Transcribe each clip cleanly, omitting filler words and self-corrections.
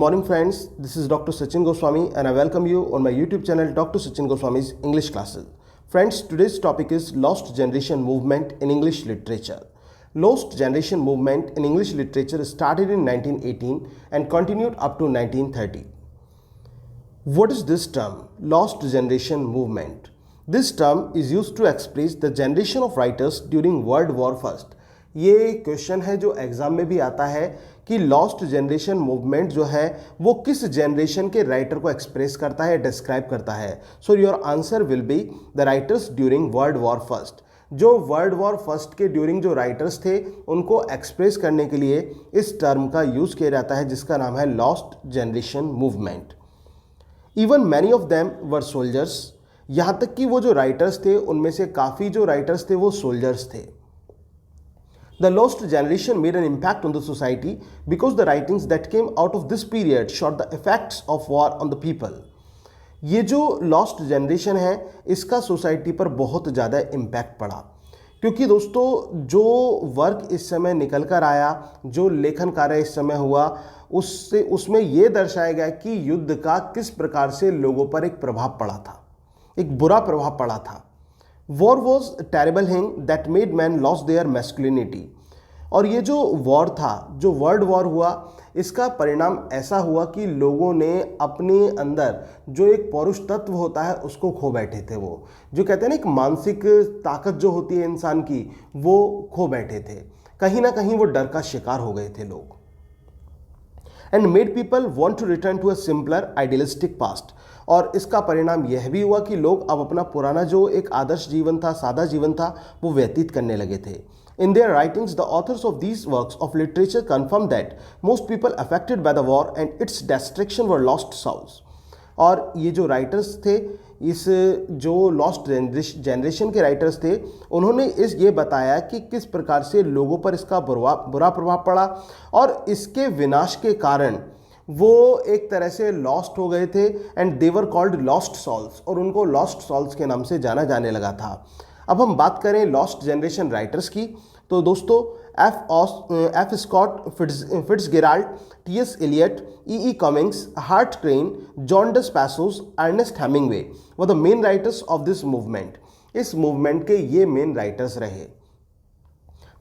morning friends, this is Dr. Sachin Goswami and I welcome you on my YouTube channel Dr. Sachin Goswami's English classes. Friends, today's topic is Lost Generation Movement in English Literature. Lost Generation Movement in English Literature started in 1918 and continued up to 1930. What is this term, Lost Generation Movement? This term is used to express the generation of writers during World War I. ये question है जो exam में भी आता है कि lost generation movement जो है वो किस जनरेशन के राइटर को एक्सप्रेस करता है, डिस्क्राइब करता है. So your answer will be the writers during world war first. जो वर्ल्ड वॉर फर्स्ट के ड्यूरिंग जो राइटर्स थे उनको एक्सप्रेस करने के लिए इस टर्म का यूज़ किया जाता है जिसका नाम है lost generation movement. Even many of them were soldiers. यहाँ तक कि वो जो राइटर्स थे उनमें से काफ़ी जो राइटर्स थे वो सोल्जर्स थे. The lost generation made an impact on the society because the writings that came out of this period showed the effects of war on the people. ये जो lost generation है इसका सोसाइटी पर बहुत ज़्यादा इम्पैक्ट पड़ा क्योंकि दोस्तों जो वर्क इस समय निकल कर आया, जो लेखन कार्य इस समय हुआ उसमें ये दर्शाया गया कि युद्ध का किस प्रकार से लोगों पर एक प्रभाव पड़ा था, एक बुरा प्रभाव पड़ा था. War was terrible thing that made man lose their masculinity. और ये जो वॉर था, जो वर्ल्ड वॉर हुआ, इसका परिणाम ऐसा हुआ कि लोगों ने अपने अंदर जो एक पौरुष तत्व होता है उसको खो बैठे थे. वो जो कहते हैं ना एक मानसिक ताकत जो होती है इंसान की, वो खो बैठे थे. कहीं ना कहीं वो डर का शिकार हो गए थे लोग. And made people want to return to a simpler idealistic past. और इसका परिणाम यह भी हुआ कि लोग अब अपना पुराना जो एक आदर्श जीवन था, सादा जीवन था, वो व्यतीत करने लगे थे. In their writings, the authors of these works of literature confirm that most people affected by the war and its destruction were lost souls. और ये जो राइटर्स थे, इस जो लॉस्ट जनरेशन के राइटर्स थे, उन्होंने ये बताया कि किस प्रकार से लोगों पर इसका बुरा प्रभाव पड़ा और इसके विनाश के कारण वो एक तरह से लॉस्ट हो गए थे. And they were called lost souls और उनको लॉस्ट सॉल्स के नाम से जाना जाने लगा था. अब हम बात करें लॉस्ट जनरेशन राइटर्स की तो दोस्तों F Scott Fitzgerald, T S. Eliot, E Cummings, Hart Crane, John Dos Passos, Ernest Hemingway were the main writers of this movement. इस मूवमेंट के ये मेन राइटर्स रहे.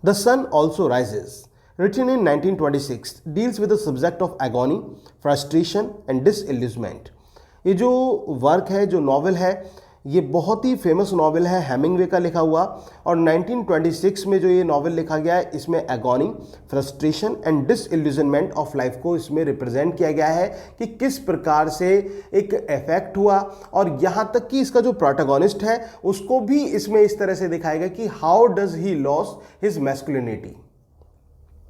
The Sun Also Rises, written in 1926, deals with the subject of agony, frustration and disillusionment. ये जो work है, जो novel है, ये बहुत ही फेमस नॉवल है, हेमिंगवे का लिखा हुआ. और 1926 में जो ये नॉवल लिखा गया है इसमें agony, frustration and disillusionment of life को इसमें रिप्रेजेंट किया गया है कि किस प्रकार से एक इफेक्ट हुआ. और यहाँ तक कि इसका जो प्रोटैगोनिस्ट है उसको भी इसमें इस तरह से दिखाया गया कि how does he loss his masculinity.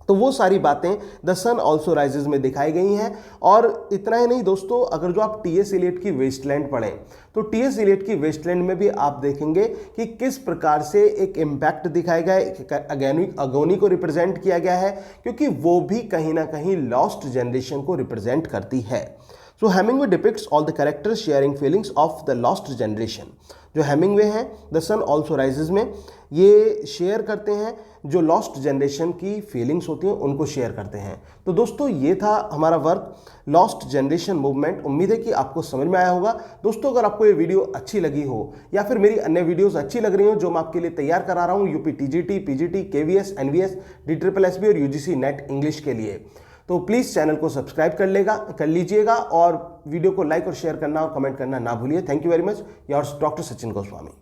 तो वो सारी बातें द सन ऑल्सो राइजेस में दिखाई गई हैं. और इतना ही नहीं दोस्तों, अगर जो आप टी.एस. एलियट की वेस्टलैंड पढ़ें तो टी.एस. एलियट की वेस्टलैंड में भी आप देखेंगे कि किस प्रकार से एक इम्पैक्ट दिखाया गया है, अगोनी को रिप्रेजेंट किया गया है क्योंकि वो भी कहीं ना कहीं लॉस्ट जनरेशन को रिप्रेजेंट करती है. So Hemingway depicts all the characters sharing feelings of the lost generation. जो हेमिंगवे हैं द सन ऑल्सो राइजेस में ये शेयर करते हैं, जो लॉस्ट जनरेशन की फीलिंग्स होती हैं उनको शेयर करते हैं. तो दोस्तों ये था हमारा वर्क लॉस्ट जनरेशन मूवमेंट. उम्मीद है कि आपको समझ में आया होगा. दोस्तों अगर आपको ये वीडियो अच्छी लगी हो या फिर मेरी अन्य वीडियोस अच्छी लग रही हो जो मैं आपके लिए तैयार करा रहा हूँ UP TGT PGT KVS NVS DSSSB और UGC नेट इंग्लिश के लिए, तो प्लीज़ चैनल को सब्सक्राइब कर लीजिएगा और वीडियो को लाइक और शेयर करना और कमेंट करना ना भूलिए. Thank you very much. Yours doctor Sachin Goswami.